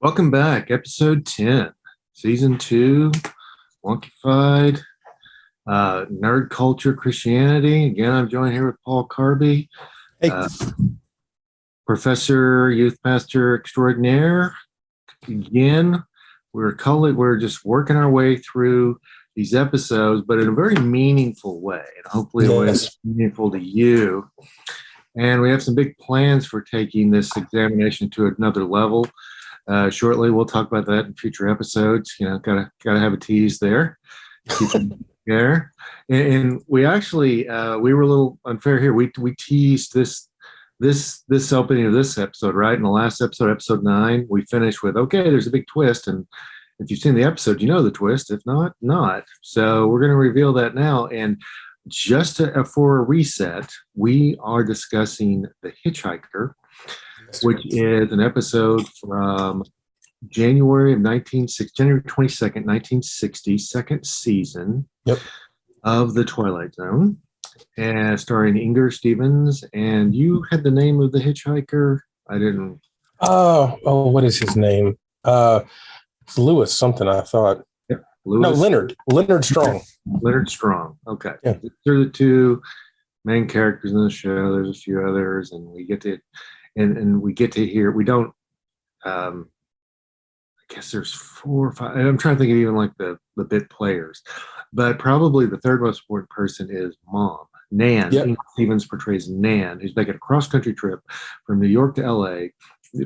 Welcome back, episode 10, season 2, Wonkyfied, Nerd Culture Christianity. Again, I'm joined here with Paul Carby, Hey, Professor, Youth Pastor Extraordinaire. Again, we're just working our way through these episodes, but in a very meaningful way, and hopefully a way that's meaningful to you. And we have some big plans for taking this examination to another level. Shortly, we'll talk about that in future episodes. You know, gotta have a tease there. Keep it there. And we actually we were a little unfair here. We teased this opening of this episode, right? In the last episode, episode 9, we finished with there's a big twist, and if you've seen the episode, you know the twist. If not, not. So we're going to reveal that now. And just for a reset, we are discussing The HitchHiker, which is an episode from January 22nd, 1960, second season of The Twilight Zone, and starring Inger Stevens. And you had the name of the hitchhiker. I didn't. What is his name? It's Lewis something, I thought. Yeah, Lewis. No, Leonard Strong. Leonard Strong. Okay. Yeah. These are the two main characters in the show. There's a few others, and we get to hear. We don't. I guess there's 4 or 5. I'm trying to think of even like the bit players, but probably the third most important person is Mom, Nan. Yep. Inger Stevens portrays Nan, who's making a cross-country trip from New York to LA.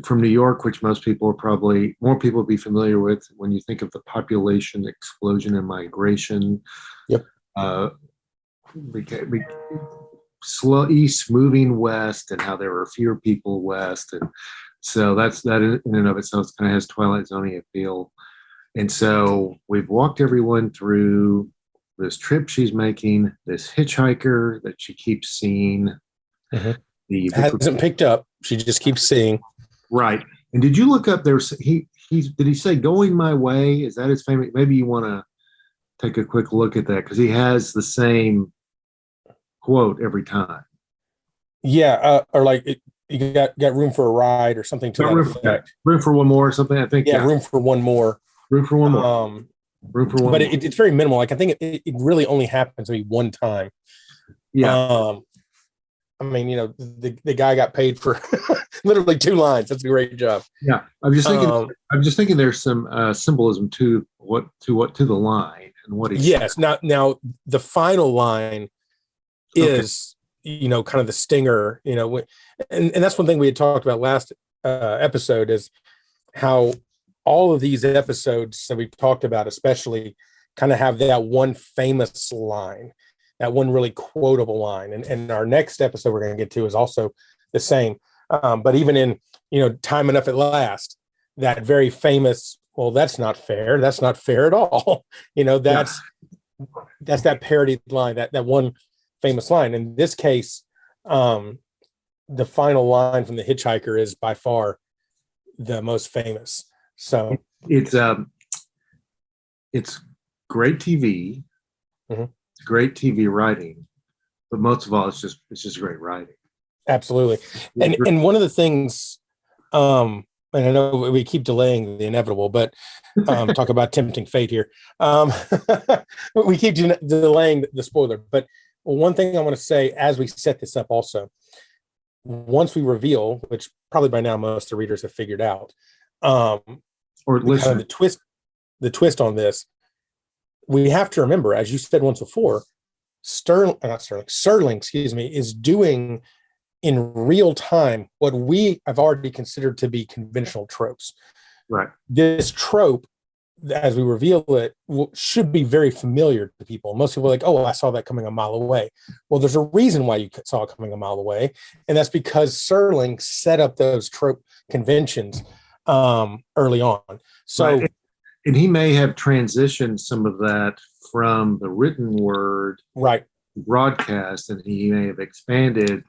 From New York, which more people will be familiar with when you think of the population explosion and migration. Yep. Slow east moving west, and how there were fewer people west, and so that in and of itself kind of has Twilight Zone appeal. And so we've walked everyone through this trip she's making, this hitchhiker that she keeps seeing. Mm-hmm. Hasn't picked up. She just keeps seeing. Right. And did you look up there? Did he say "going my way"? Is that his famous? Maybe you want to take a quick look at that, because he has the same quote every time. Yeah, or like you got room for a ride or something to that effect. Room for one more or something, I think. Yeah, room for one more. Room for one more. Room for one but more. It's very minimal. Like I think it really only happens maybe one time. Yeah. I mean, you know, the guy got paid for literally 2 lines. That's a great job. Yeah, I'm just thinking there's some symbolism to the line and what he. Yes. Now the final line is kind of the stinger. And that's one thing we had talked about last episode, is how all of these episodes that we've talked about, especially, kind of have that one famous line. That one really quotable line. And our next episode we're going to get to is also the same. But even in, Time Enough at Last, that very famous, well, that's not fair. That's not fair at all. That's that parody line, that one famous line. In this case, the final line from The HitchHiker is by far the most famous. So it's great TV. Mm-hmm. Great TV writing, but most of all, it's just great writing. Absolutely. And one of the things, and I know we keep delaying the inevitable, but talk about tempting fate here. We keep delaying the spoiler. But one thing I want to say as we set this up also, once we reveal, which probably by now most of the readers have figured out, or listen, kind of the twist on this, we have to remember, as you said once before, Serling, is doing in real time what we have already considered to be conventional tropes. Right. This trope, as we reveal it, should be very familiar to people. Most people are like, "Oh, I saw that coming a mile away." Well, there's a reason why you saw it coming a mile away, and that's because Serling set up those trope conventions early on. So. Right. And he may have transitioned some of that from the written word broadcast, and he may have expanded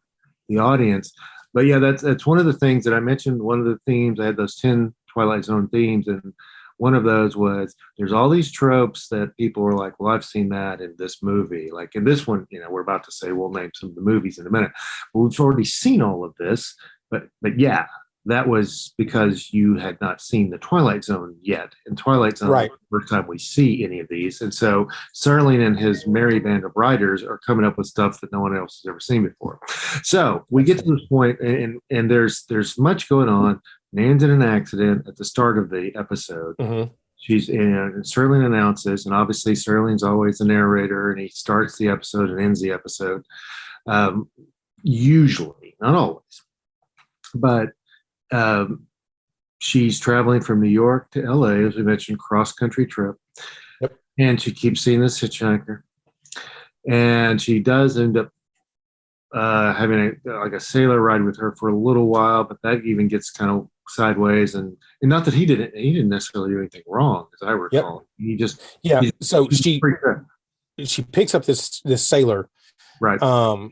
the audience. But yeah, that's one of the things that I mentioned. One of the themes, I had those 10 Twilight Zone themes, and one of those was there's all these tropes that people were like, well, I've seen that in this movie. Like in this one, we're about to say, we'll name some of the movies in a minute. But we've already seen all of this. But yeah, that was because you had not seen the Twilight Zone yet. And Twilight Zone Right. is the first time we see any of these. And so Serling and his merry band of writers are coming up with stuff that no one else has ever seen before. So we get to this point, and there's much going on. Nan's in an accident at the start of the episode. Mm-hmm. She's in, and Serling announces, and obviously Serling's always the narrator, and he starts the episode and ends the episode. Usually, not always, but she's traveling from New York to LA, as we mentioned, cross-country trip. Yep. And she keeps seeing this hitchhiker. And she does end up having a sailor ride with her for a little while, but that even gets kind of sideways. And not that he didn't necessarily do anything wrong, as I recall. Yep. He just So she picks up this sailor, right?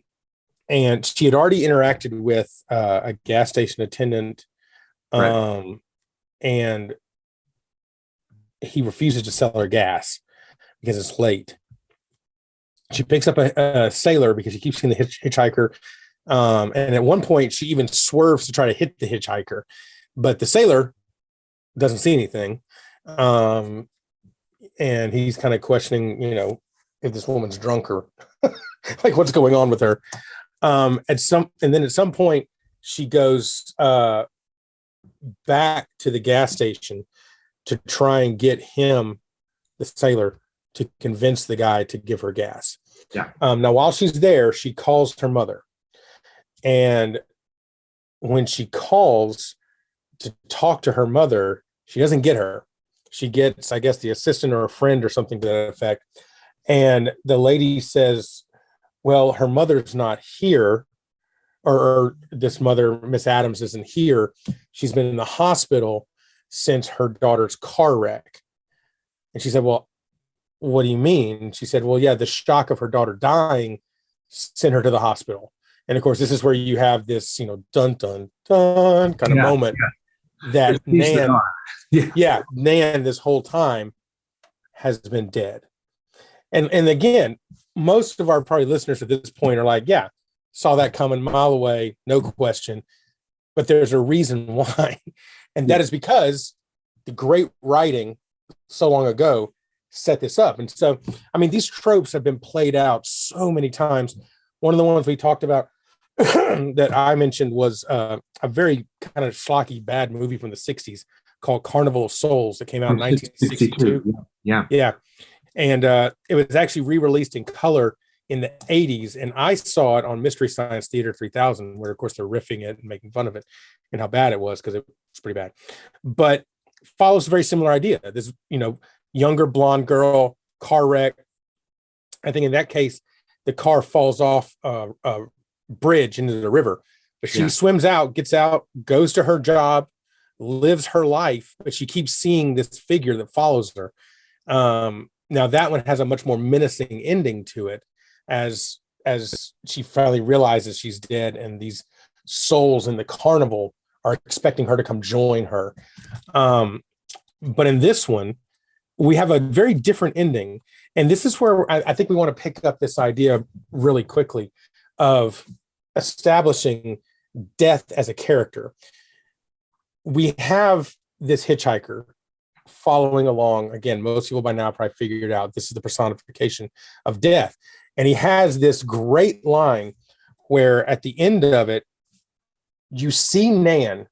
And she had already interacted with a gas station attendant. Right. And he refuses to sell her gas because it's late. She picks up a sailor because she keeps seeing the hitchhiker. And at one point, she even swerves to try to hit the hitchhiker, but the sailor doesn't see anything. And he's kind of questioning, if this woman's drunk or like what's going on with her. At some point, she goes back to the gas station to try and get him, the sailor, to convince the guy to give her gas. Yeah. Now, while she's there, she calls her mother. And when she calls to talk to her mother, she doesn't get her. She gets, I guess, the assistant or a friend or something to that effect. And the lady says, well, her mother's not here, or this mother, Miss Adams, isn't here. She's been in the hospital since her daughter's car wreck. And she said, well, what do you mean? She said, well, yeah, the shock of her daughter dying sent her to the hospital. And of course, this is where you have this, dun, dun, dun kind of moment that Nan, Nan this whole time has been dead. And again, most of our probably listeners at this point are like, yeah, saw that coming a mile away, no question. But there's a reason why. And that is because the great writing so long ago set this up. And so, I mean, these tropes have been played out so many times. One of the ones we talked about that I mentioned was a very kind of schlocky, bad movie from the 60s called Carnival of Souls that came out in 1962. Yeah. And it was actually re-released in color in the 80s. And I saw it on Mystery Science Theater 3000, where, of course, they're riffing it and making fun of it and how bad it was, because it was pretty bad. But follows a very similar idea. This, younger blonde girl, car wreck. I think in that case, the car falls off a bridge into the river. But she swims out, gets out, goes to her job, lives her life, but she keeps seeing this figure that follows her. Now that one has a much more menacing ending to it, as she finally realizes she's dead, and these souls in the carnival are expecting her to come join her. But in this one, we have a very different ending. And this is where I think we want to pick up this idea really quickly of establishing death as a character. We have this hitchhiker following along. Again, most people by now probably figured out this is the personification of death. And he has this great line where at the end of it, you see Nan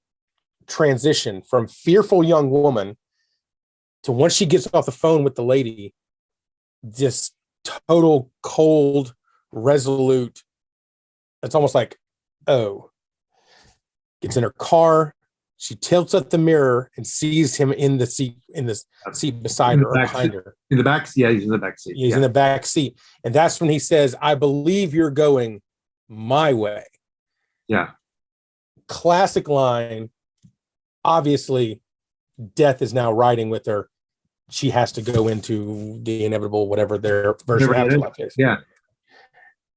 transition from fearful young woman to, once she gets off the phone with the lady, this total cold, resolute. It's almost like, gets in her car. She tilts up the mirror and sees him in the seat beside her or behind her. In the back, he's in the back seat. He's in the back seat. And that's when he says, I believe you're going my way. Yeah. Classic line. Obviously, death is now riding with her. She has to go into the inevitable, whatever their version of afterlife is. Yeah.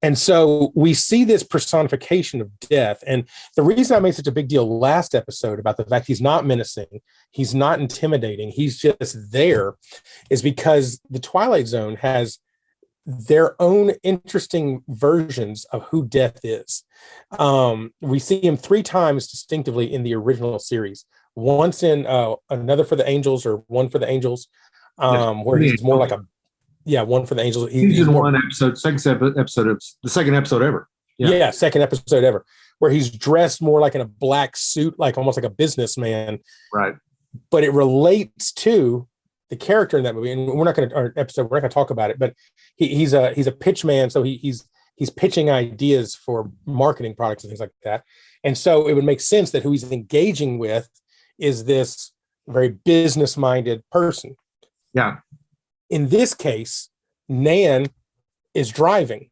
And so we see this personification of death. And the reason I made such a big deal last episode about the fact he's not menacing, he's not intimidating, he's just there, is because the Twilight Zone has their own interesting versions of who Death is. We see him 3 times distinctively in the original series. Once in Another for the Angels, or One for the Angels, where he's more like One for the Angels. He's in one episode, episode of the second episode ever. Yeah, second episode ever, where he's dressed more like in a black suit, like almost like a businessman. Right. But it relates to the character in that movie, and we're not going to talk about it. But he's a pitch man, so he's pitching ideas for marketing products and things like that. And so it would make sense that who he's engaging with is this very business-minded person. Yeah. In this case, Nan is driving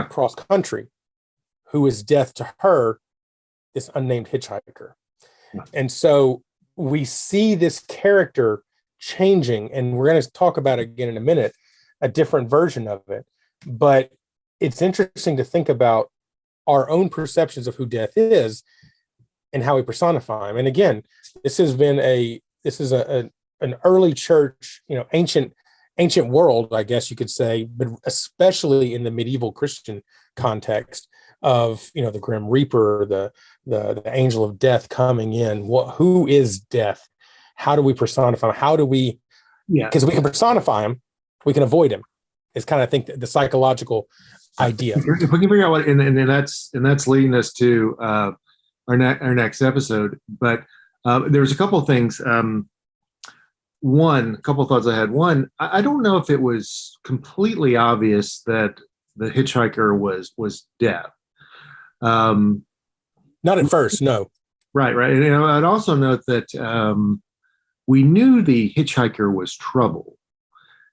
cross country. Who is Death to her? This unnamed hitchhiker. Yeah. And so we see this character changing, and we're going to talk about it again in a minute, a different version of it. But it's interesting to think about our own perceptions of who Death is and how we personify him. And again, this is an early church, ancient world, I guess you could say, but especially in the medieval Christian context of, the Grim Reaper, the angel of death coming in. Who is Death? How do we personify him? How do we? Because we can personify him, we can avoid him. It's kind of, I think, the psychological idea. If we can figure out what, and that's leading us to our next episode. But there's a couple of things. A couple of thoughts I had. One, I don't know if it was completely obvious that the hitchhiker was Death. Not at first, no. Right. And I'd also note that we knew the hitchhiker was trouble.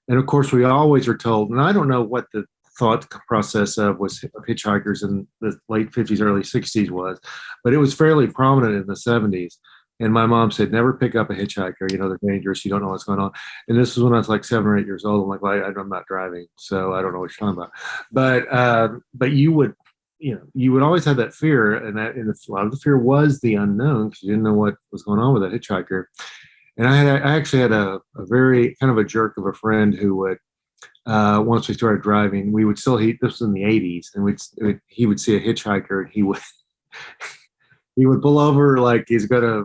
And of course, we always are told, and I don't know what the thought process of hitchhikers in the late 50s, early 60s was, but it was fairly prominent in the 70s. And my mom said, never pick up a hitchhiker. They're dangerous. You don't know what's going on. And this was when I was like 7 or 8 years old. I'm like, well, I'm not driving, so I don't know what you're talking about. But you would always have that fear, and a lot of the fear was the unknown, because you didn't know what was going on with that hitchhiker. And I actually had a very kind of a jerk of a friend who would, once we started driving, we would still, this was in the 80s, and he would see a hitchhiker, and he would pull over like he's gonna,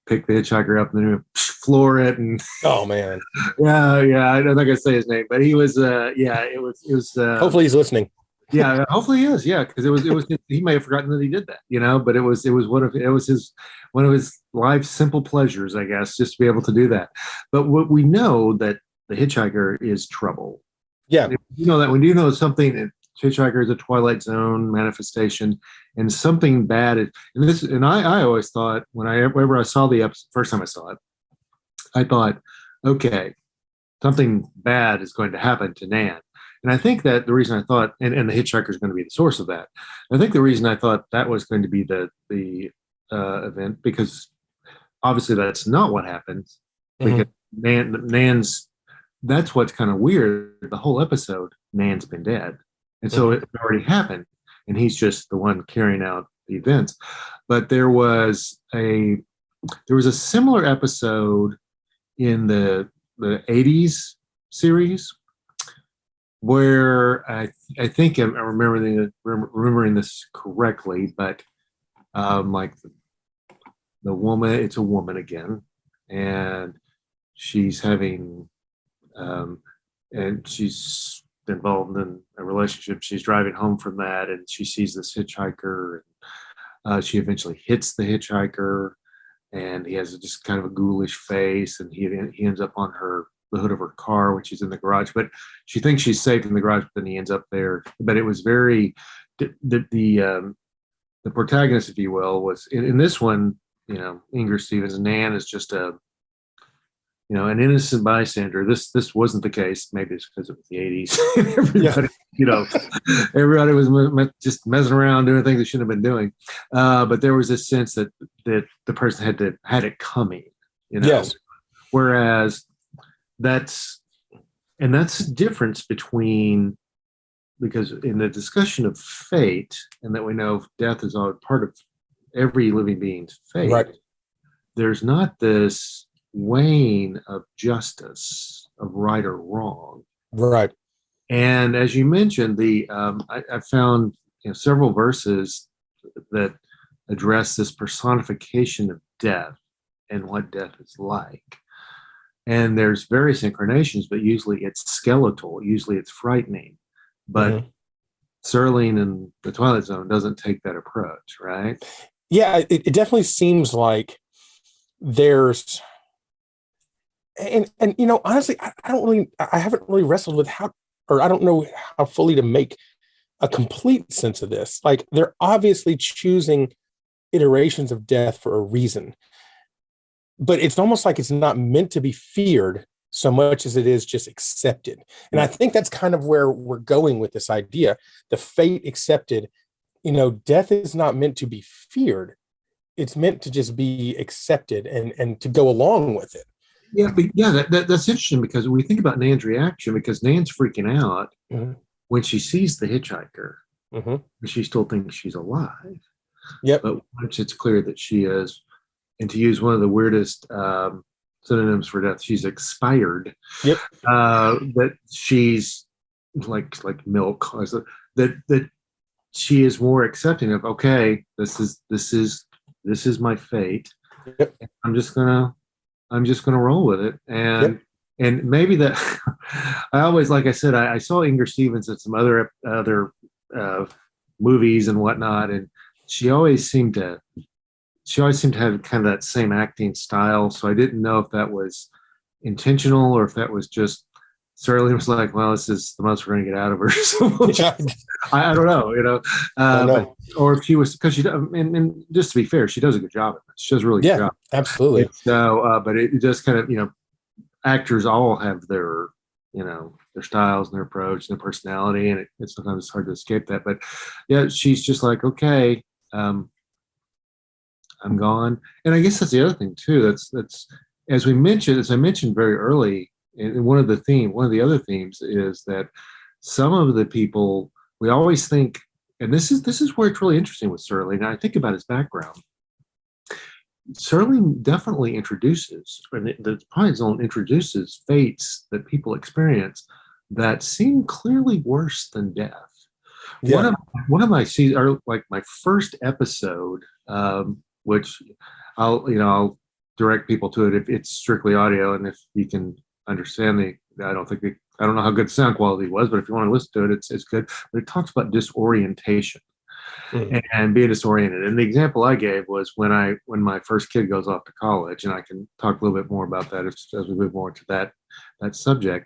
pick the hitchhiker up and then floor it. And oh man, yeah, I'm not gonna say his name, but he was, it was. Hopefully he's listening. Yeah, hopefully he is. Yeah, because it was he may have forgotten that he did that, but it was one of his life's simple pleasures, I guess, just to be able to do that. But what we know that the hitchhiker is trouble. Yeah, that when you know something. Hitchhiker is a Twilight Zone manifestation, and something bad is. And I always thought whenever I saw the episode, first time I saw it, I thought, okay, something bad is going to happen to Nan. And I think that the reason I thought, and the hitchhiker is going to be the source of that. I think the reason I thought that was going to be the event, because obviously that's not what happens. Because Nan's, that's what's kind of weird. The whole episode, Nan's been dead. And so it already happened, and he's just the one carrying out the events. But there was a similar episode in the 80s series where I think I'm remembering this correctly, but like the woman, it's a woman again, and she's having and she's involved in a relationship. She's driving home from that, and she sees this hitchhiker, and she eventually hits the hitchhiker, and he has just kind of a ghoulish face, and he ends up on the hood of her car, which is in the garage, but she thinks she's safe in the garage, but then he ends up there. But it was very the protagonist, if you will, was in this one, Inger Stevens, Nan is just an innocent bystander. This wasn't the case. Maybe it's because it was the 80s. Everybody was just messing around doing things they shouldn't have been doing. But there was this sense that the person had it coming. Yes. Whereas that's the difference between, because in the discussion of fate, and that we know death is all part of every living being's fate. Right. There's not this weighing of justice, of right or wrong. Right. And as you mentioned, I found several verses that address this personification of death and what death is like. And there's various incarnations, but usually it's skeletal. Usually it's frightening. But Serling in the Twilight Zone doesn't take that approach, right? Yeah, it definitely seems like there's, and honestly, I haven't really wrestled with how, or I don't know how fully to make a complete sense of this. Like, they're obviously choosing iterations of death for a reason, but it's almost like it's not meant to be feared so much as it is just accepted. And I think that's kind of where we're going with this idea, the fate accepted. Death is not meant to be feared. It's meant to just be accepted and to go along with it. Yeah, but that's interesting, because we think about Nan's reaction, because Nan's freaking out when she sees the hitchhiker. She still thinks she's alive. Yep. But once it's clear that she is, and to use one of the weirdest synonyms for death, she's expired. Yep. That she's like milk. That she is more accepting of, okay, this is my fate. Yep. I'm just gonna roll with it. And maybe that I always, like I said, I saw Inger Stevens at some other movies and whatnot, and she always seemed to have kind of that same acting style. So I didn't know if that was intentional or if that was just Serling was like, well, this is the most we're going to get out of her. So I don't know, or if she was, because she, and just to be fair, she does a good job of it. She does a really good job. Absolutely. So, but it just kind of, actors all have their, their styles and their approach and their personality, and it's sometimes hard to escape that. But yeah, she's just like, okay, I'm gone. And I guess that's the other thing too. That's as I mentioned very early, and one of the other themes is that some of the people we always think, and this is where it's really interesting with Serling. And I think about his background. Serling definitely introduces, and the Twilight Zone introduces fates that people experience that seem clearly worse than death. Yeah. One of my seasons, or like my first episode, which I'll direct people to it if it's strictly audio, and if you can understand I don't know how good sound quality was, but if you want to listen to it, it's good. But it talks about disorientation and being disoriented. And the example I gave was when my first kid goes off to college, and I can talk a little bit more about that as we move more to that subject.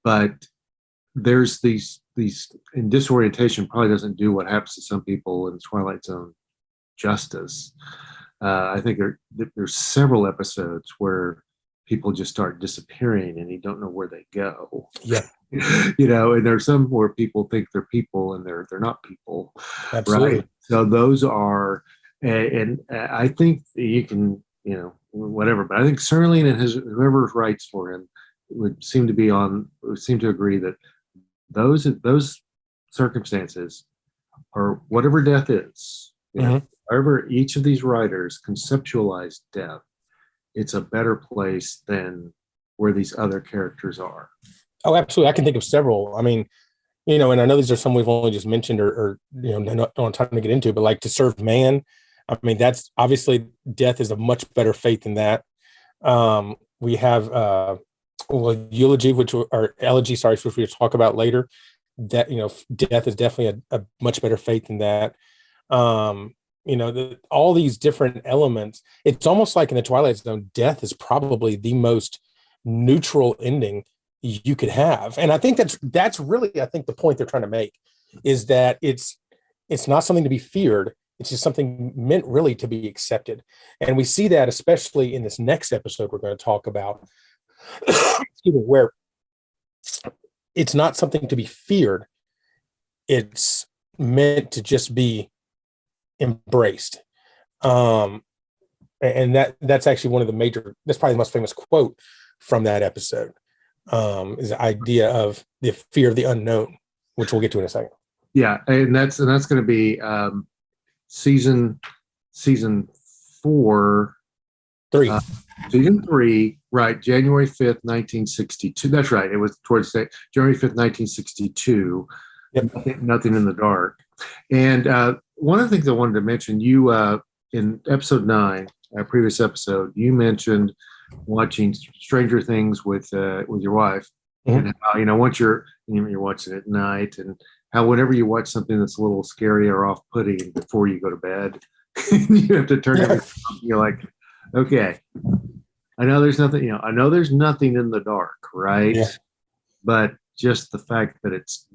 But there's these and disorientation probably doesn't do what happens to some people in Twilight Zone justice. I think there's several episodes where people just start disappearing and you don't know where they go. Yeah. And there's some where people think they're people and they're not people. Absolutely. Right? So those are, and I think you can, whatever, but I think Serling and whoever writes for him would seem to agree that those circumstances, or whatever death is, however each of these writers conceptualize death, it's a better place than where these other characters are. Oh, absolutely. I can think of several. I mean, and I know these are some we've only just mentioned or don't have time to get into, but like To Serve Man, I mean, that's obviously death is a much better fate than that. We have Eulogy, Elegy, which we'll talk about later. That, death is definitely a much better fate than that. All these different elements. It's almost like in the Twilight Zone, death is probably the most neutral ending you could have. And I think that's really, I think the point they're trying to make is that it's not something to be feared. It's just something meant really to be accepted. And we see that especially in this next episode we're going to talk about, where it's not something to be feared. It's meant to just be embraced. And that's actually one of the that's probably the most famous quote from that episode, is the idea of the fear of the unknown, which we'll get to in a second. Yeah, and that's going to be season 4, 3. Season 3, right? January 5th, 1962. That's right. It was towards January 5th, 1962. Yep. Nothing in the Dark. And one of the things I wanted to mention, you in episode 9, our previous episode, you mentioned watching Stranger Things with your wife, and how once you're watching it at night, and how whenever you watch something that's a little scary or off-putting before you go to bed, you have to turn everything off. You're like, okay, I know there's nothing. I know there's nothing in the dark, right? Yeah. But just the fact that it's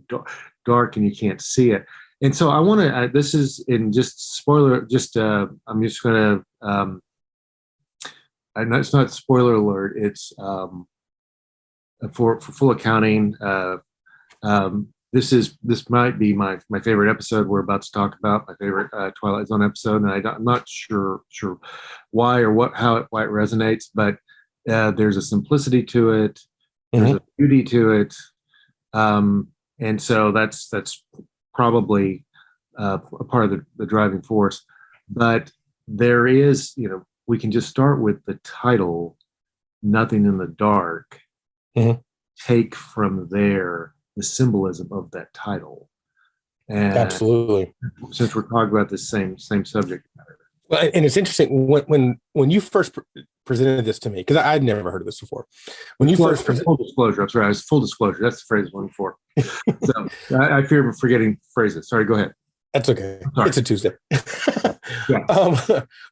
dark and you can't see it. And so I want to. This is in just spoiler. I'm just going to. It's not spoiler alert. It's for full accounting. This might be my favorite episode we're about to talk about. My favorite Twilight Zone episode, and I'm not sure why or how it resonates, but there's a simplicity to it. There's a beauty to it, and so that's probably a part of the driving force. But there is, we can just start with the title, "Nothing in the Dark." Take from there the symbolism of that title. And absolutely. Since we're talking about the same subject matter. Well, and it's interesting when you first presented this to me, because I'd never heard of this before. When you first full disclosure, I'm sorry, I was full disclosure. That's the phrase I was looking for. So I fear forgetting phrases. Sorry, go ahead. That's okay. It's a Tuesday.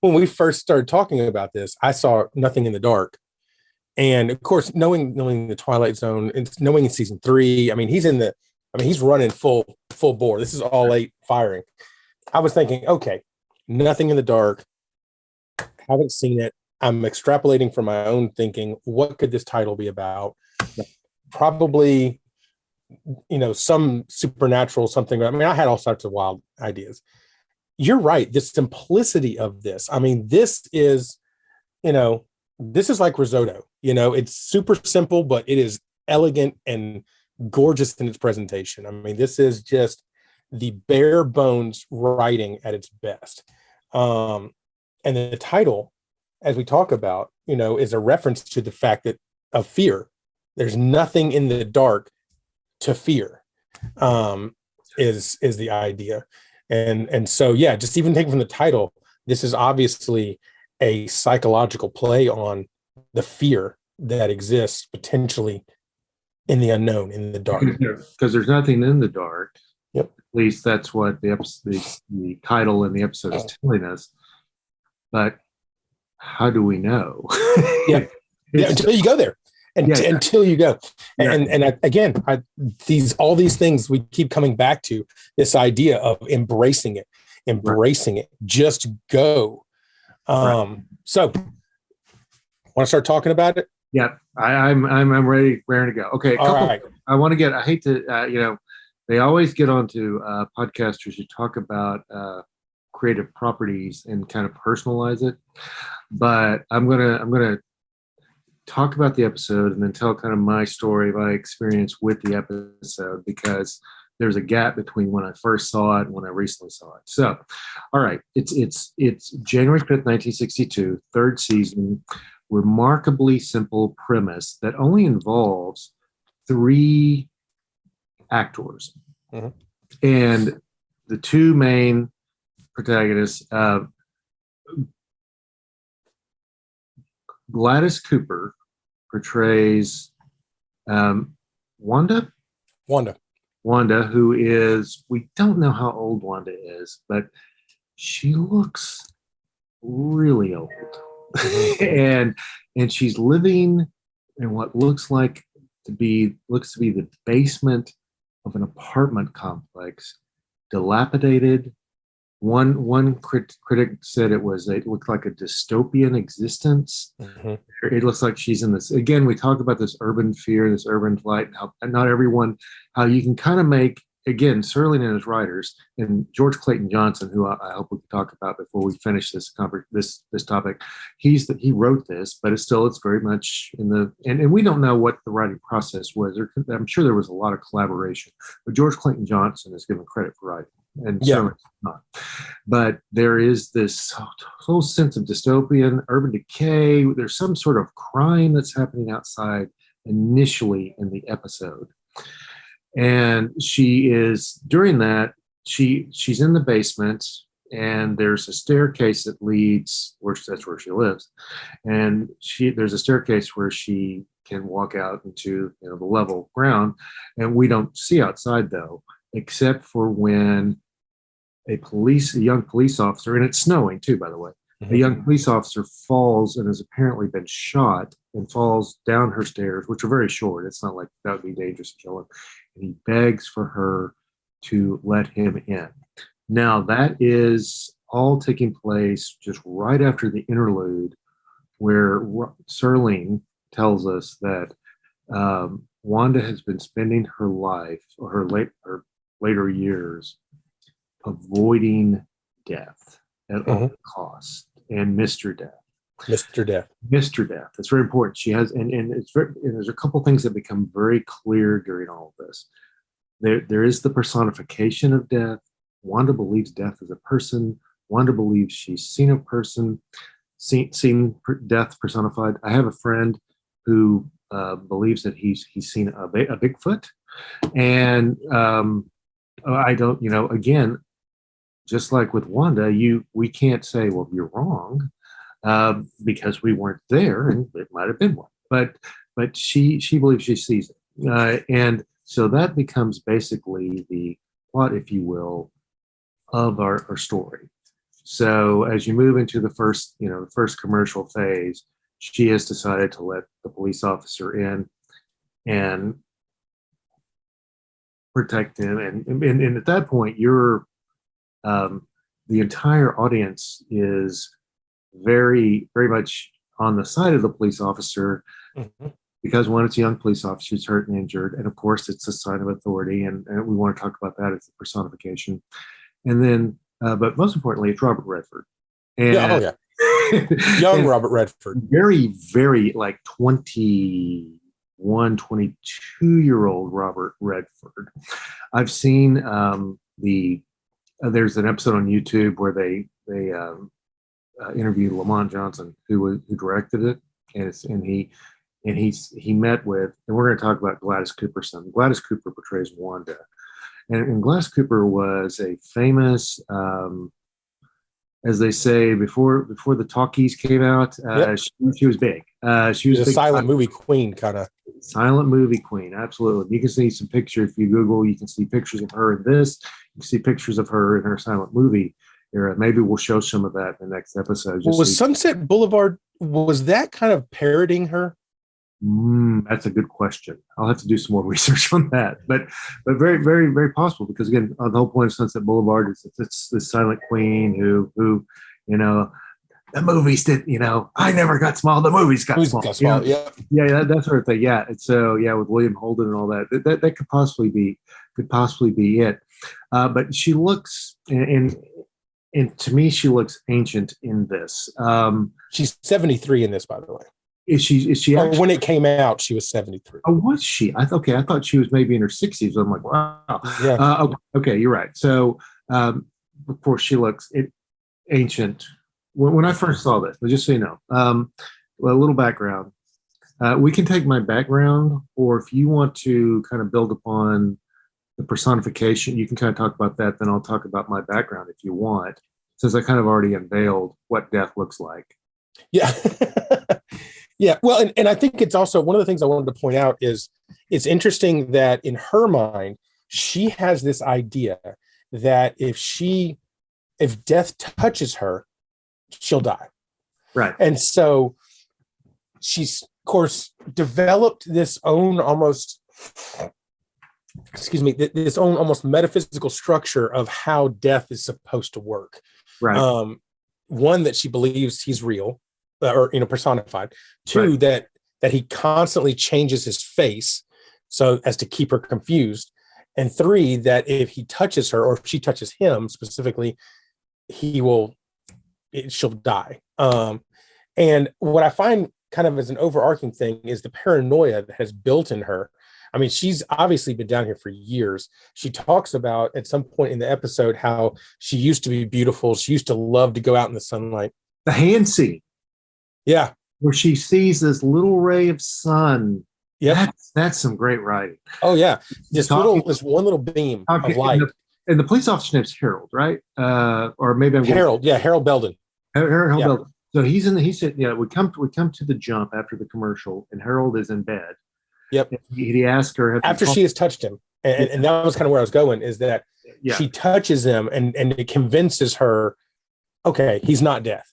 When we first started talking about this, I saw Nothing in the Dark. And of course, knowing the Twilight Zone, and knowing in season 3, he's running full bore. This is all 8 firing. I was thinking, okay, Nothing in the Dark. Haven't seen it. I'm extrapolating from my own thinking. What could this title be about? Probably, some supernatural something. I had all sorts of wild ideas. You're right. The simplicity of this. This is, this is like risotto. It's super simple, but it is elegant and gorgeous in its presentation. This is just the bare bones writing at its best. And the title, as we talk about, is a reference to the fact that of fear. There's nothing in the dark to fear, is the idea. And so, yeah, just even taking from the title, this is obviously a psychological play on the fear that exists potentially in the unknown, in the dark. Because there's nothing in the dark. Yep. At least that's what the title in the episode is telling us. But how do we know? Until you go there. Until you go. And all these things we keep coming back to, this idea of embracing it, just go. So want to start talking about it? Yeah, I'm ready to go. Okay, right. I want to get. I hate to. They always get onto podcasters who talk about creative properties and kind of personalize it, but I'm gonna talk about the episode and then tell kind of my story, my experience with the episode, because there's a gap between when I first saw it and when I recently saw it. So, all right, it's January 5th, 1962, 3rd season. Remarkably simple premise that only involves 3 actors. And the 2 main protagonists, Gladys Cooper portrays Wanda, who is, we don't know how old Wanda is, but she looks really old. and she's living in what looks to be the basement of an apartment complex, dilapidated. One critic said it looked like a dystopian existence. It looks like she's in this, again, we talk about this urban fear, this urban flight, and how not everyone, how you can kind of make, again, Serling and his writers, and George Clayton Johnson, who I hope we can talk about before we finish this topic. He wrote this, but it's very much in the, and we don't know what the writing process was. I'm sure there was a lot of collaboration, but George Clayton Johnson is given credit for writing. and certainly not. But there is this whole sense of dystopian, urban decay. There's some sort of crime that's happening outside initially in the episode. And she is, during that, she's in the basement, and there's a staircase that leads, that's where she lives. And there's a staircase where she can walk out into the level ground. And we don't see outside, though, except for when a young police officer, and it's snowing too, by the way, a young police officer falls and has apparently been shot and falls down her stairs, which are very short. It's not like that would be dangerous to kill him. And he begs for her to let him in. Now, that is all taking place just right after the interlude, where Serling tells us that Wanda has been spending her life, or her later years, avoiding death at all costs, and Mr. Death. Mr. Death. That's very important. She has, and there's a couple things that become very clear during all of this. There is the personification of death. Wanda believes death is a person. Wanda believes she's seen a person, seen death personified. I have a friend who believes that he's seen a Bigfoot, and I don't, again, just like with Wanda, we can't say, well, you're wrong, because we weren't there, and it might have been one. But she believes she sees it, and so that becomes basically the plot, if you will, of our story. So as you move into the first commercial phase, she has decided to let the police officer in and protect him, and at that point, you're the entire audience is very, very much on the side of the police officer, because when it's a young police officer who's hurt and injured, and of course it's a sign of authority, and we want to talk about that as the personification. And then, but most importantly, it's Robert Redford. And, young Robert Redford. Very, very like 21, 22-year-old Robert Redford. I've seen there's an episode on YouTube where they interviewed Lamont Johnson, who directed it, and he met with, and we're going to talk about Gladys Cooper's son. Gladys Cooper portrays Wanda, and Gladys Cooper was a famous, as they say, before the talkies came out, she was big. She was a silent movie queen, kind of. Silent movie queen, absolutely. You can see some pictures, if you Google, you can see pictures of her in this. You can see pictures of her in her silent movie era. Maybe we'll show some of that in the next episode. Was Sunset Boulevard, was that kind of parodying her? That's a good question. I'll have to do some more research on that, but very, very, very possible, because again, the whole point of Sunset Boulevard is it's the silent queen who the movies did, I never got small, the movies got small. Yeah, that sort of thing. Yeah, and so with William Holden and all that could possibly be it. But she looks, and to me, she looks ancient in this. She's 73 in this, by the way. Is she actually, when it came out, she was 73. Oh, was she? I thought she was maybe in her 60s. I'm like, wow. Yeah. Okay, you're right. So, of course, she looks ancient. When I first saw this, just so you know, a little background. We can take my background, or if you want to kind of build upon the personification, you can kind of talk about that. Then I'll talk about my background if you want, since I kind of already unveiled what death looks like. Yeah. Yeah, well, and I think it's also one of the things I wanted to point out is it's interesting that in her mind, she has this idea that if death touches her, she'll die. Right. And so she's, of course, developed this own almost metaphysical structure of how death is supposed to work. Right. One, that she believes he's real. Or personified. Two, right. that he constantly changes his face so as to keep her confused. And three, that if he touches her, or if she touches him specifically, she'll die. And what I find kind of as an overarching thing is the paranoia that has built in her. I mean, she's obviously been down here for years. She talks about at some point in the episode how she used to be beautiful. She used to love to go out in the sunlight. The hand scene. Yeah. Where she sees this little ray of sun. Yeah. That's some great writing. Oh, yeah. This one little beam of light. And the police officer name's Harold, right? Or maybe I'm Harold. Yeah, Harold Belden. Harold Belden. So he said, we come to the jump after the commercial, and Harold is in bed. Yep. He asked her after she has touched him, and that was kind of where I was going, is that she touches him and it convinces her, okay, he's not death.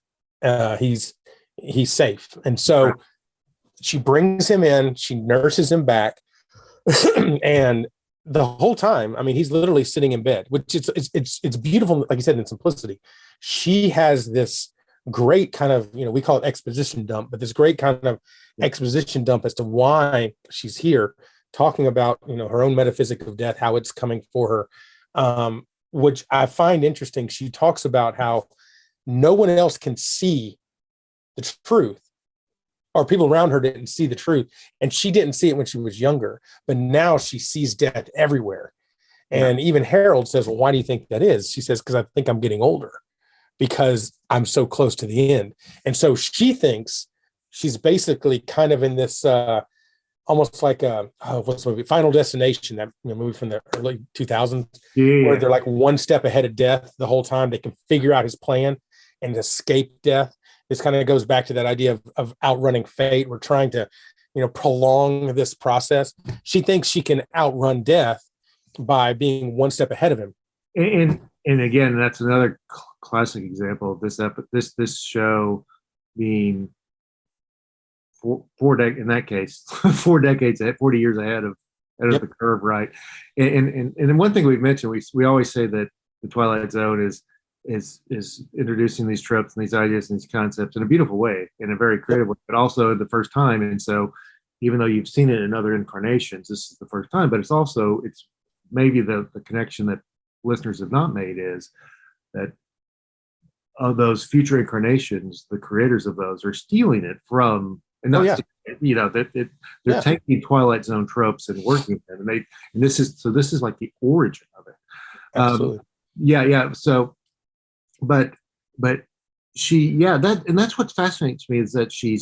He's safe. And so she brings him in, she nurses him back, and the whole time, I mean, he's literally sitting in bed, which it's beautiful, like you said, in simplicity. She has this great kind of, we call it exposition dump, but this great kind of exposition dump as to why she's here, talking about, her own metaphysic of death, how it's coming for her, which I find interesting. She talks about how no one else can see the truth, or people around her didn't see the truth, and she didn't see it when she was younger, but now she sees death everywhere. And even Harold says, well, why do you think that is? She says, because I think I'm getting older, because I'm so close to the end. And so she thinks she's basically kind of in this almost like what's the movie, Final Destination, that movie from the early 2000s, where they're like one step ahead of death the whole time. They can figure out his plan and escape death. This kind of goes back to that idea of outrunning fate. We're trying to, prolong this process. She thinks she can outrun death by being one step ahead of him. And again, that's another classic example of this show being in that case 4 decades ahead, 40 years ahead of the curve, right? And one thing we've mentioned, we always say that the Twilight Zone is introducing these tropes and these ideas and these concepts in a beautiful way, in a very creative way, but also the first time. And so, even though you've seen it in other incarnations, this is the first time. But it's maybe the connection that listeners have not made is that of those future incarnations, the creators of those are stealing it from, and not they're taking Twilight Zone tropes and working with them, and this is like the origin of it. Absolutely. So, but she, that's what fascinates me, is that she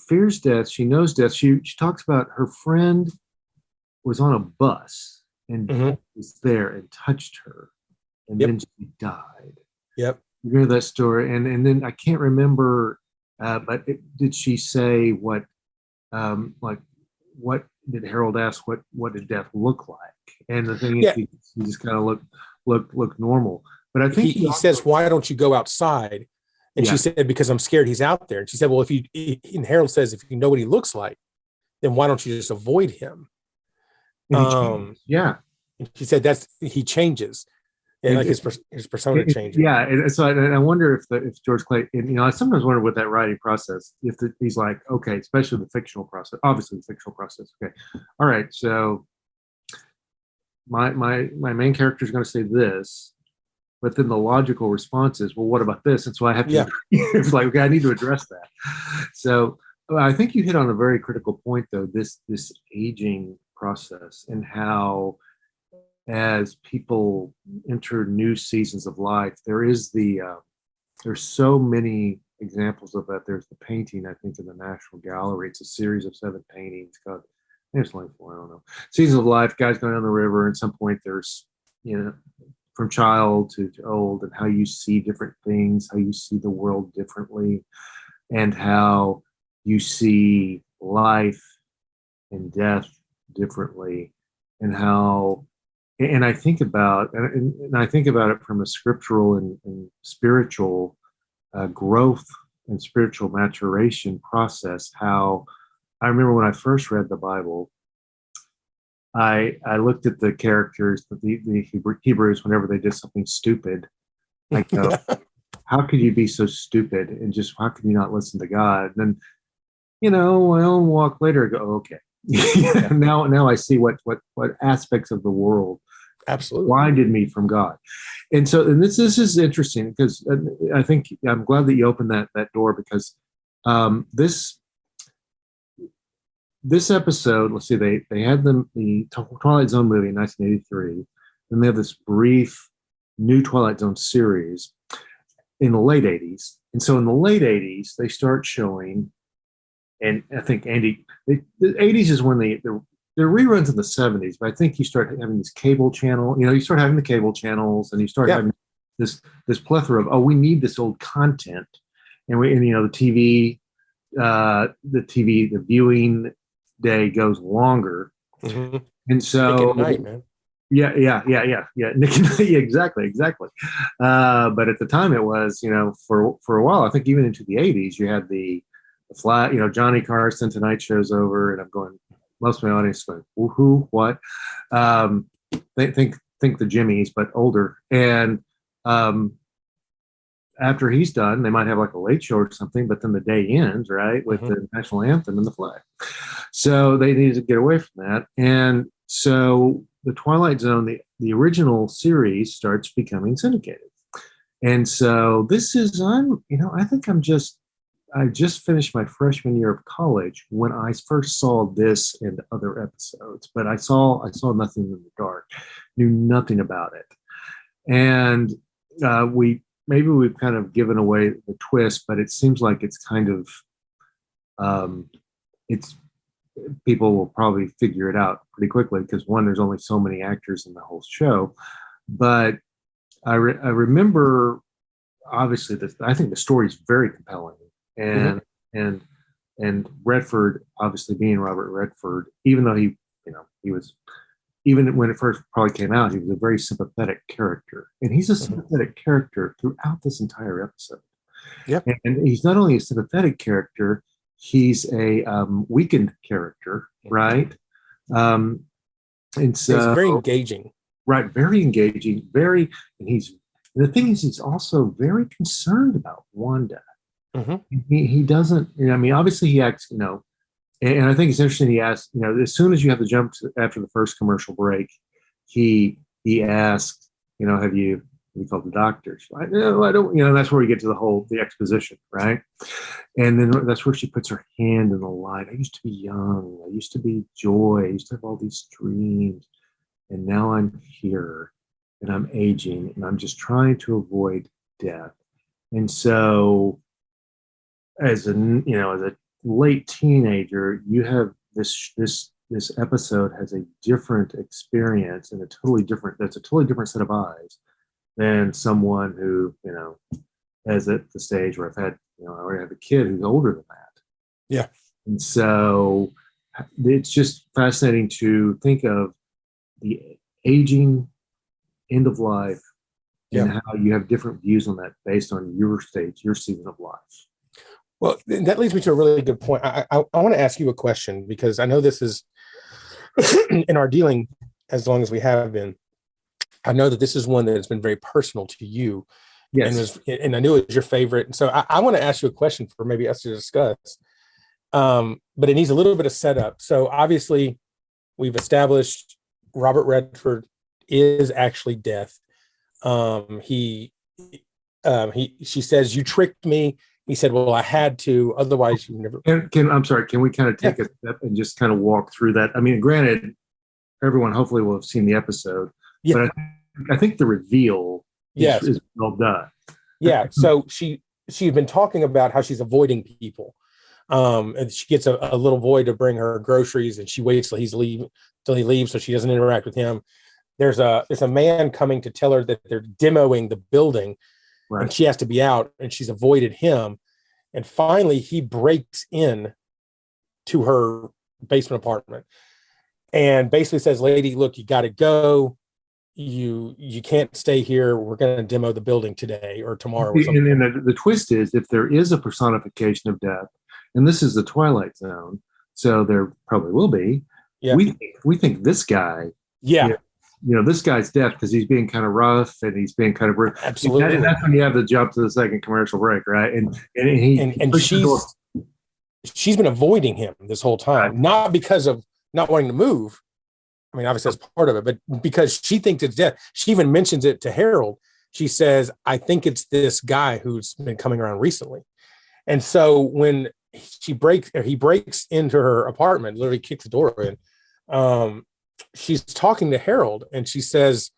fears death, she knows death. She talks about her friend was on a bus and was there and touched her, and then she died. Yep. You hear that story, and then I can't remember, but did she say what did Harold ask? What did death look like? And the thing is, she just kind of looked normal. But I think he says, "Why don't you go outside?" And she said, "Because I'm scared he's out there." And she said, "Well, and Harold says, if you know what he looks like, then why don't you just avoid him?" And she said he changes. And like his persona changes. Yeah, and so I wonder if George Clayton, I sometimes wonder what that writing process, he's like, okay, especially the fictional process, obviously the fictional process. Okay, all right, so my main character is going to say this, but then the logical response is, well, what about this? And so I have to, it's like, okay, I need to address that. So I think you hit on a very critical point, though, this aging process, and how, as people enter new seasons of life, there's so many examples of that. There's the painting, I think, in the National Gallery. It's a series of 7 paintings called, there's like 4, I don't know. Seasons of life, guys going down the river. At some point, there's, from child to old, and how you see different things, how you see the world differently, and how you see life and death differently, and how. And I think about it from a scriptural and spiritual growth and spiritual maturation process. How I remember when I first read the Bible, I looked at the characters, the Hebrews, whenever they did something stupid. I go, how could you be so stupid, and just how could you not listen to God? And then, my own walk later, I go, okay. Now I see what aspects of the world absolutely blinded me from God. And so, and this is interesting, because I think I'm glad that you opened that door, because this episode, let's see, they had the Twilight Zone movie in 1983, and they have this brief new Twilight Zone series in the late 80s. And so in the late 80s, they start showing, and I think the 80s is when there are reruns in the 70s, but I think you start having this cable channel, you start having the cable channels, and you start having this plethora of, we need this old content. And the viewing day goes longer. Mm-hmm. And so Nick and Night, man. Yeah. Nick and Night, exactly. But at the time it was, for a while, I think even into the 80s, you had the flat, Johnny Carson, Tonight Show's over, and I'm going, most of my audience is going, woohoo, what? They think the Jimmys, but older. And after he's done, they might have like a late show or something, but then the day ends, right, with the national anthem and the flag. So they needed to get away from that. And so the Twilight Zone, the original series, starts becoming syndicated. And so this is, I just finished my freshman year of college when I first saw this and other episodes, but I saw nothing in the dark, knew nothing about it. And we've kind of given away the twist, but it seems like it's kind of, people will probably figure it out pretty quickly because one, there's only so many actors in the whole show. But I remember, obviously, I think the story is very compelling, and Redford, obviously being Robert Redford, even though he was, even when it first probably came out, he was a very sympathetic character, and he's a sympathetic character throughout this entire episode. Yep. And he's not only a sympathetic character, he's a weakened character, right? And so he's very engaging. Right, very engaging, and the thing is, he's also very concerned about Wanda. Mm-hmm. He doesn't, obviously he acts, and I think it's interesting. He asked, as soon as you have to jump after the first commercial break, he asked, have you called the doctors? No, I don't. That's where we get to the exposition, right? And then that's where she puts her hand in the light. I used to be young. I used to be joy. I used to have all these dreams, and now I'm here, and I'm aging, and I'm just trying to avoid death. And so, as a late teenager, you have this episode has a different experience and that's a totally different set of eyes than someone who, is at the stage where I already have a kid who's older than that. Yeah. And so it's just fascinating to think of the aging, end of life, and how you have different views on that based on your stage, your season of life. Well, that leads me to a really good point. I want to ask you a question because I know this is in our dealing, as long as we have been, I know that this is one that has been very personal to you. Yes. And I knew it was your favorite. And so I want to ask you a question for maybe us to discuss. But it needs a little bit of setup. So obviously we've established Robert Redford is actually Death. She says, "You tricked me." He said, "Well, I had to, otherwise you never." I'm sorry. Can we kind of take a step and just kind of walk through that? I mean, granted, everyone hopefully will have seen the episode, but I think the reveal is well done. Yeah. So she's been talking about how she's avoiding people, and she gets a little boy to bring her groceries, and she waits till he leaves, so she doesn't interact with him. There's a man coming to tell her that they're demoing the building. Right. And she has to be out, and she's avoided him. And finally, he breaks in to her basement apartment and basically says, "Lady, look, you got to go. You can't stay here. We're going to demo the building today or tomorrow." Or something. And the twist is, if there is a personification of death, and this is the Twilight Zone, so there probably will be. Yeah. We think this guy. Yeah. This guy's Death because he's being kind of rough and he's being kind of rude. Absolutely. That's when you have to jump to the second commercial break, right? And she's been avoiding him this whole time, right. Not because of not wanting to move. I mean, obviously that's part of it, but because she thinks it's Death. She even mentions it to Harold. She says, "I think it's this guy who's been coming around recently." And so when he breaks into her apartment, literally kicks the door in. She's talking to Harold, and she says,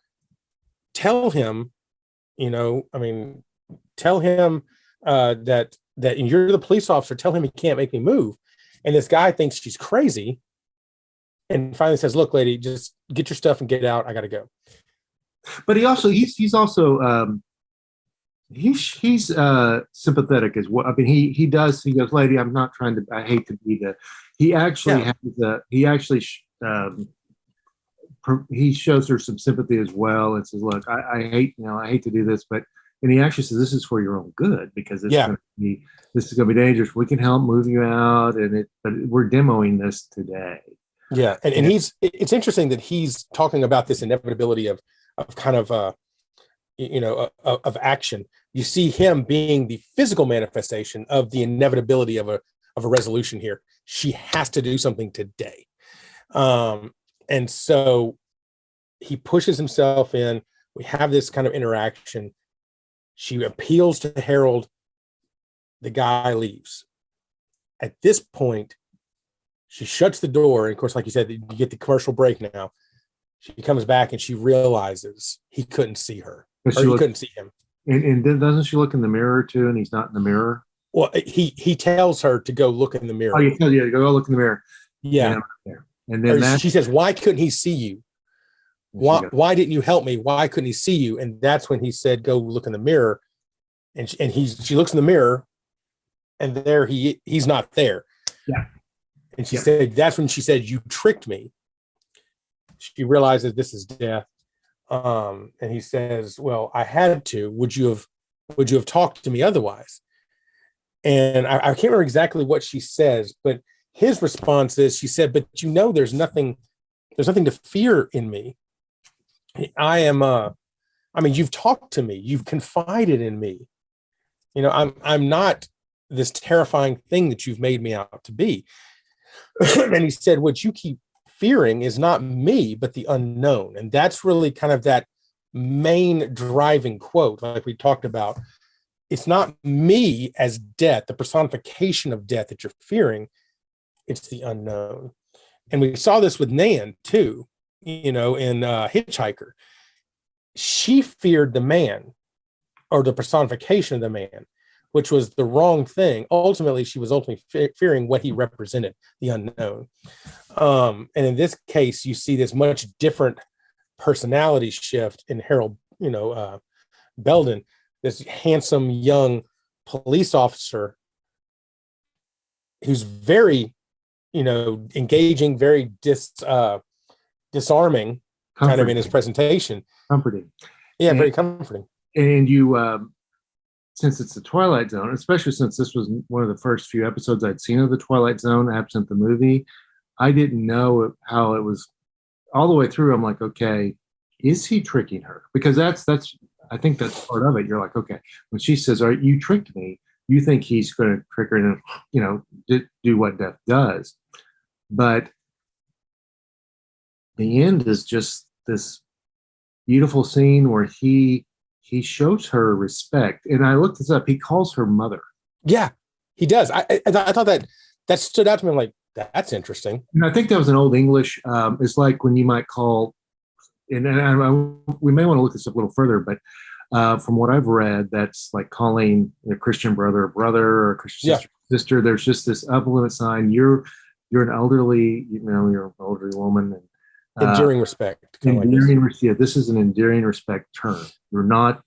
tell him, tell him that you're the police officer. Tell him he can't make me move. And this guy thinks she's crazy, and finally says, look, lady, just get your stuff and get out. I got to go. But he's also he's sympathetic as well. I mean, he goes, lady, I'm not trying to, I hate to be the, he actually he shows her some sympathy as well and says, look, I hate to do this, but, and he actually says, this is for your own good, because this is going to be dangerous. We can help move you out. But we're demoing this today. Yeah. And it's interesting that he's talking about this inevitability of kind of, of action. You see him being the physical manifestation of the inevitability of a resolution here. She has to do something today. And so he pushes himself in. We have this kind of interaction. She appeals to Harold. The guy leaves. At this point, she shuts the door. And of course, like you said, you get the commercial break now. She comes back and she realizes he couldn't see her. Or he couldn't see him. And doesn't she look in the mirror too? And he's not in the mirror. Well, he tells her to go look in the mirror. Oh, you tell you to go look in the mirror. Yeah. And then she says, why couldn't he see you? Why didn't you help me? Why couldn't he see you? And that's when he said, go look in the mirror. And she looks in the mirror, and there he's not there. Yeah. And she said, that's when she said, you tricked me. She realizes this is death. And he says, well, I had to. Would you have talked to me otherwise? And I can't remember exactly what she says, but his response is, she said, but there's nothing to fear in me. You've talked to me, you've confided in me. I'm not this terrifying thing that you've made me out to be. And he said, what you keep fearing is not me, but the unknown. And that's really kind of that main driving quote, like we talked about. It's not me as death, the personification of death that you're fearing. It's the unknown. And we saw this with Nan too, in HitchHiker. She feared the man, or the personification of the man, which was the wrong thing. Ultimately, she was fearing what he represented, the unknown. And in this case, you see this much different personality shift in Harold, Belden, this handsome young police officer who's very, engaging, very disarming, kind of in his presentation. Comforting. Yeah, very comforting. And you, since it's the Twilight Zone, especially since this was one of the first few episodes I'd seen of the Twilight Zone, absent the movie, I didn't know how it was all the way through. I'm like, okay, is he tricking her? Because I think that's part of it. You're like, okay, when she says, all right, you tricked me, you think he's going to trick her and, do what death does. But the end is just this beautiful scene where he shows her respect. And I looked this up. He calls her mother. Yeah, he does. I thought that stood out to me. I'm like, that's interesting. And I think that was an old English. It's like when you might call, and we may want to look this up a little further, but from what I've read, that's like calling a Christian brother or a Christian sister. There's just this upper sign. You're an elderly, you're an elderly woman. And, endearing respect. This is an endearing respect term. You're not,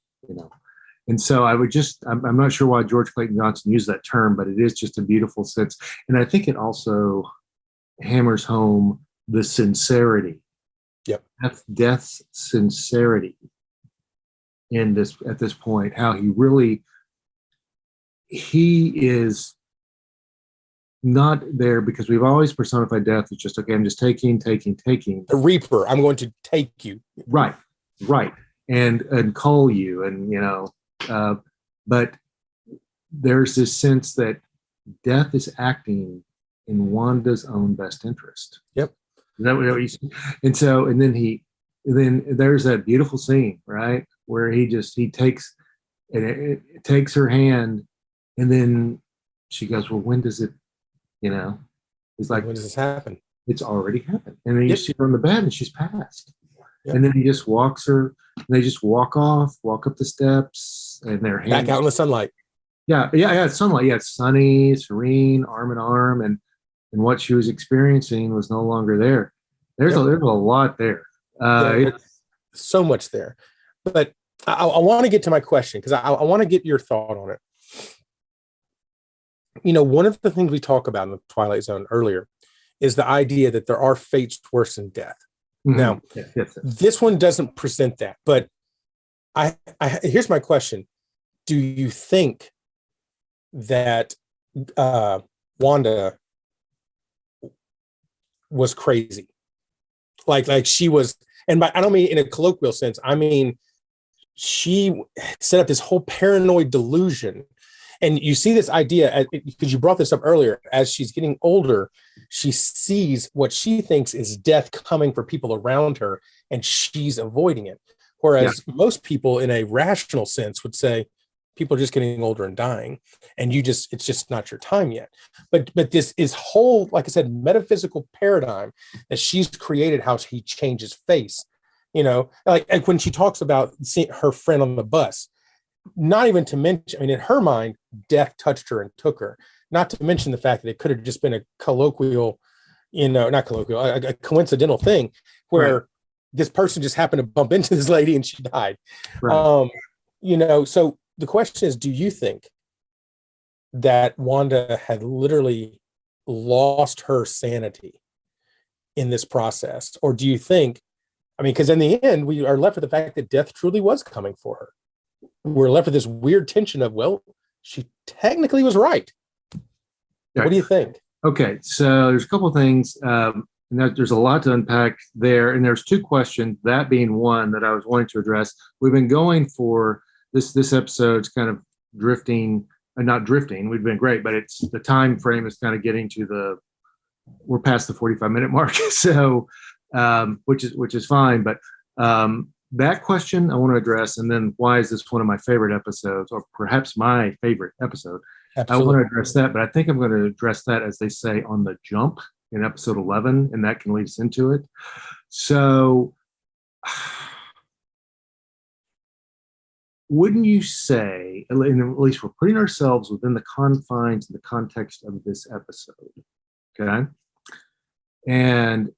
And so I'm not sure why George Clayton Johnson used that term, but it is just a beautiful sense. And I think it also hammers home the sincerity. Yep. Death's sincerity at this point, how he is not there, because we've always personified death as just, okay, I'm just taking. The Reaper, I'm going to take you. Right. And call you, and but there's this sense that death is acting in Wanda's own best interest. Yep. Is that what you see? And then there's that beautiful scene, right, where he takes her hand, and then she goes, well, when does it, you know, he's like, when does this happen? it's already happened. And then you Yep. see her on the bed and she's passed. Yep. And then he just walks her, and they just walk up the steps, and they're Back out in the sunlight. Yeah, it's sunlight. Yeah, it's sunny, serene, arm in arm, and what she was experiencing was no longer there. There's a lot there. So much there. But I want to get to my question, because I want to get your thought on it. You know, one of the things we talk about in the Twilight Zone earlier is the idea that there are fates worse than death. Mm-hmm. Now, this one doesn't present that, but I here's my question. Do you think that Wanda was crazy? Like she was, and I don't mean in a colloquial sense, I mean, she set up this whole paranoid delusion. And you see this idea, because you brought this up earlier, as she's getting older, she sees what she thinks is death coming for people around her, and she's avoiding it. Whereas most people in a rational sense would say, people are just getting older and dying, and it's just not your time yet. But this is whole, like I said, metaphysical paradigm that she's created, how he changes face. You know, like when she talks about seeing her friend on the bus, not even to mention, I mean, in her mind, death touched her and took her. Not to mention the fact that it could have just been a colloquial, not colloquial, a coincidental thing where this person just happened to bump into this lady and she died. Right. So the question is, do you think that Wanda had literally lost her sanity in this process? Or do you think, I mean, because in the end, we are left with the fact that death truly was coming for her. We're left with this weird tension of, well, she technically was right. What do you think? Okay, so there's a couple of things, and there's a lot to unpack there. And there's two questions, that being one that I was wanting to address. We've been going for this episode's kind of drifting, not drifting. We've been great, but it's the time frame is kind of getting to we're past the 45-minute mark, so which is fine. But that question I want to address, and then why is this one of my favorite episodes, or perhaps my favorite episode? Absolutely. I want to address that, but I think I'm going to address that, as they say, on the jump in episode 11, and that can lead us into it. So, wouldn't you say, and at least we're putting ourselves within the confines and the context of this episode, okay? And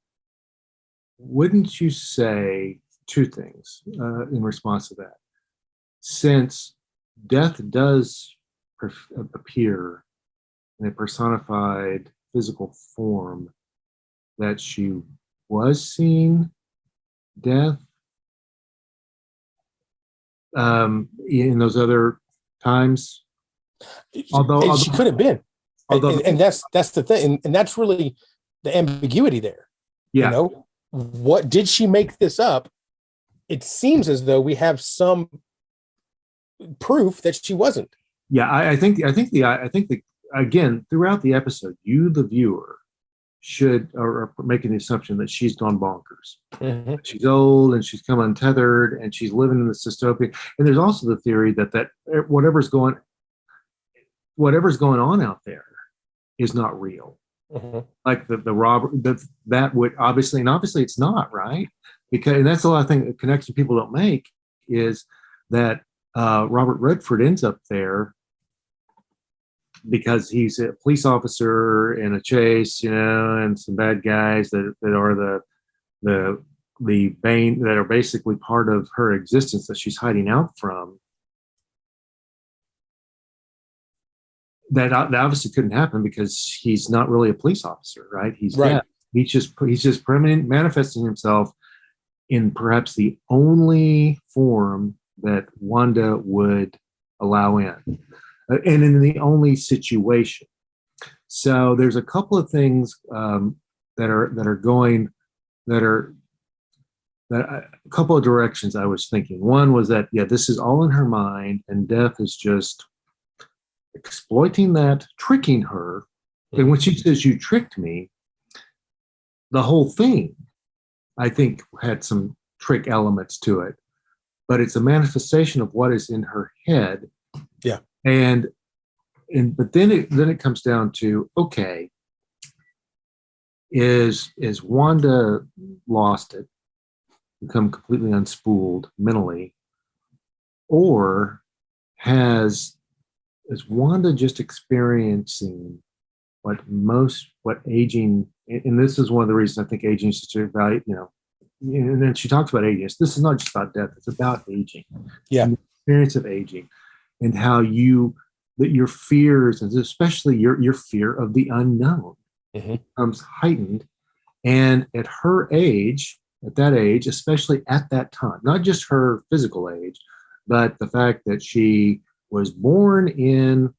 wouldn't you say two things in response to that? Since death does appear in a personified physical form, that she was seeing death in those other times. Although she could have been, and that's the thing, and that's really the ambiguity there. Yeah. What did she make this up? It seems as though we have some proof that she wasn't. Yeah, I think again, throughout the episode, you, the viewer, should or making the assumption that she's gone bonkers. Mm-hmm. She's old and she's come untethered and she's living in this dystopia. And there's also the theory that whatever's going on out there is not real. Mm-hmm. Like the robber, that would obviously it's not, right? Because that's a lot of things, the connection people don't make is that Robert Redford ends up there because he's a police officer in a chase, and some bad guys that are the bane, that are basically part of her existence that she's hiding out from. That obviously couldn't happen because he's not really a police officer, right? He's dead. He's just manifesting himself in perhaps the only form that Wanda would allow in, and in the only situation. So there's a couple of things that a couple of directions I was thinking. One was that this is all in her mind, and death is just exploiting that, tricking her. And when she says, "You tricked me," the whole thing, I think, had some trick elements to it, but it's a manifestation of what is in her head. Yeah. And but then it comes down to, okay, is Wanda lost it, become completely unspooled mentally, or is Wanda just experiencing what aging, and this is one of the reasons I think aging is such a value, and then she talks about aging. This is not just about death, it's about aging. Yeah. And the experience of aging, and how your fears, and especially your fear of the unknown, becomes heightened. And at that age, especially at that time, not just her physical age, but the fact that she was born in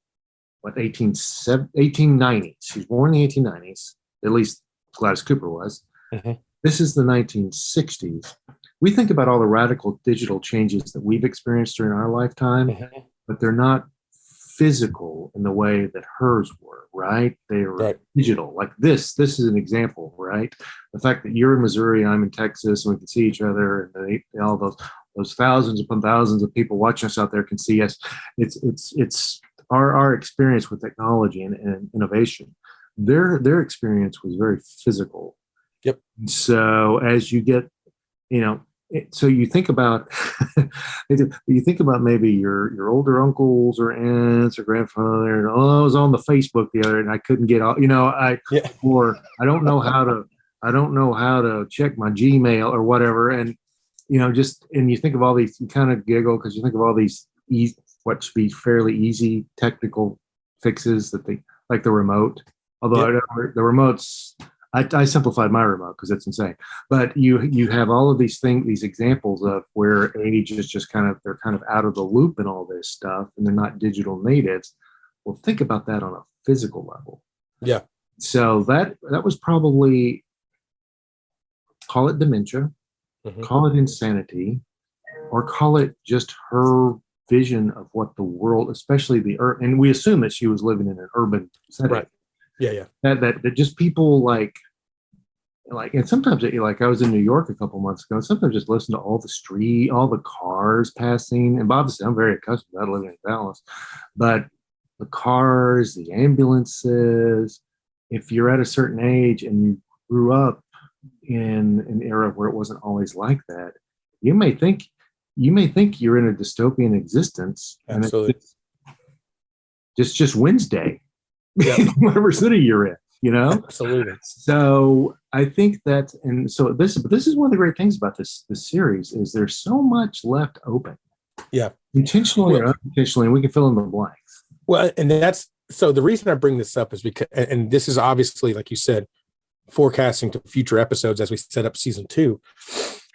1890s. She was born in the 1890s, at least Gladys Cooper was. This is the 1960s. We think about all the radical digital changes that we've experienced during our lifetime, but they're not physical in the way that hers were, right? They were digital. Like this is an example, right? The fact that you're in Missouri, I'm in Texas, and we can see each other, and all those thousands upon thousands of people watching us out there can see us. It's our experience with technology and innovation. Their experience was very physical. Yep. So as you get, so you think about maybe your older uncles or aunts or grandfather. And, I was on the Facebook the other, and I couldn't get off. Or I don't know how to check my Gmail or whatever. And and you think of all these, you kind of giggle because you think of all these what should be fairly easy technical fixes that like the remote. Although the remotes. I simplified my remote because it's insane. But you have all of these examples of where age is just they're kind of out of the loop in all this stuff, and they're not digital natives. Well, think about that on a physical level. Yeah. So that was probably, call it dementia, call it insanity, or call it just her vision of what the world, especially and we assume that she was living in an urban setting. Right. Yeah. That just people like, and sometimes I was in New York a couple months ago, and sometimes just listen to all the cars passing. And obviously I'm very accustomed to that living in Dallas, but the cars, the ambulances, if you're at a certain age and you grew up in an era where it wasn't always like that, you may think you're in a dystopian existence. Absolutely. And it's just Wednesday. Whatever city you're in, Absolutely. So I think that, and so this is one of the great things about this series is there's so much left open. Yeah. Intentionally or unintentionally, and we can fill in the blanks. Well, and so the reason I bring this up is because, and this is obviously, like you said, forecasting to future episodes as we set up season 2.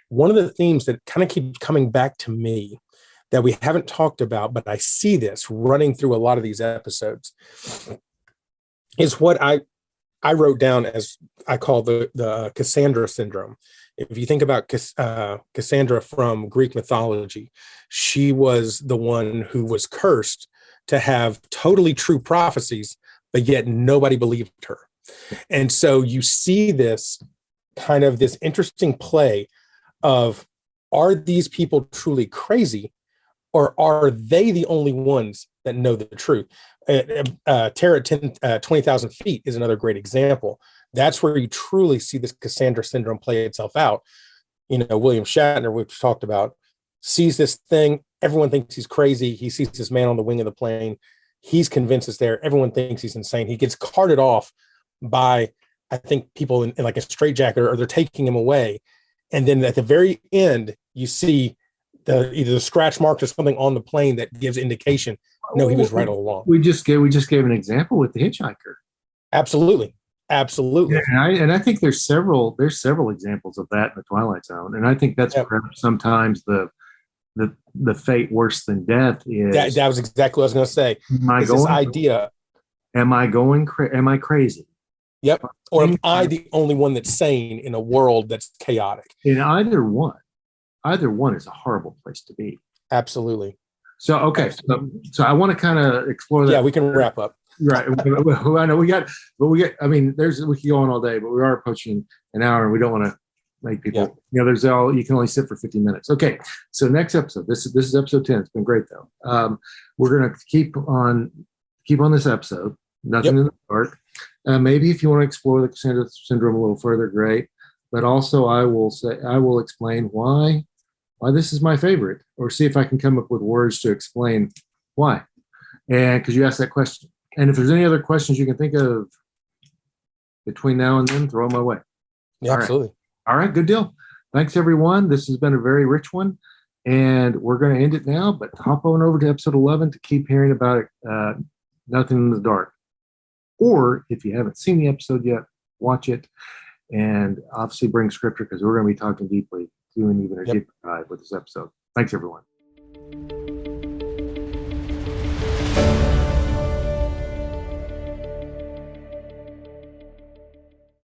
One of the themes that kind of keeps coming back to me that we haven't talked about, but I see this running through a lot of these episodes, is what I wrote down as I call the Cassandra syndrome. If you think about Cassandra from Greek mythology, she was the one who was cursed to have totally true prophecies, but yet nobody believed her. And so you see this kind of this interesting play of, are these people truly crazy, or are they the only ones that know the truth? Terror at 20,000 feet is another great example. That's where you truly see this Cassandra syndrome play itself out. William Shatner, which talked about, sees this thing. Everyone thinks he's crazy. He sees this man on the wing of the plane. He's convinced it's there. Everyone thinks he's insane. He gets carted off by, I think, people in like a straitjacket, or they're taking him away. And then at the very end, you see either the scratch marks or something on the plane that gives indication, no, he was right all along. We just gave an example with the HitchHiker. Absolutely. Yeah, and I think there's several examples of that in the Twilight Zone, and I think that's perhaps sometimes the fate worse than death is. That was exactly what I was going to say. This idea. Am I crazy? Yep. Or am I the only one that's sane in a world that's chaotic? In either one is a horrible place to be. Absolutely. So, okay. So I want to kind of explore that. Yeah, we can wrap up. Right. I know we can go on all day, but we are approaching an hour, and we don't want to make people, you can only sit for 50 minutes. Okay. So next episode, this is episode 10. It's been great though. We're going to keep on keep on this episode. Nothing in the dark. Maybe if you want to explore the Cassandra syndrome a little further, great. But also, I will explain why this is my favorite, or see if I can come up with words to explain why. And because you asked that question, and if there's any other questions you can think of between now and then, throw them my way. Yeah, absolutely. All right, good deal. Thanks, everyone. This has been a very rich one, and we're going to end it now. But hop on over to episode 11 to keep hearing about it. Nothing in the dark. Or if you haven't seen the episode yet, watch it, and obviously bring scripture, because we're going to be talking deeply, doing even a deeper dive with this episode. Thanks, everyone.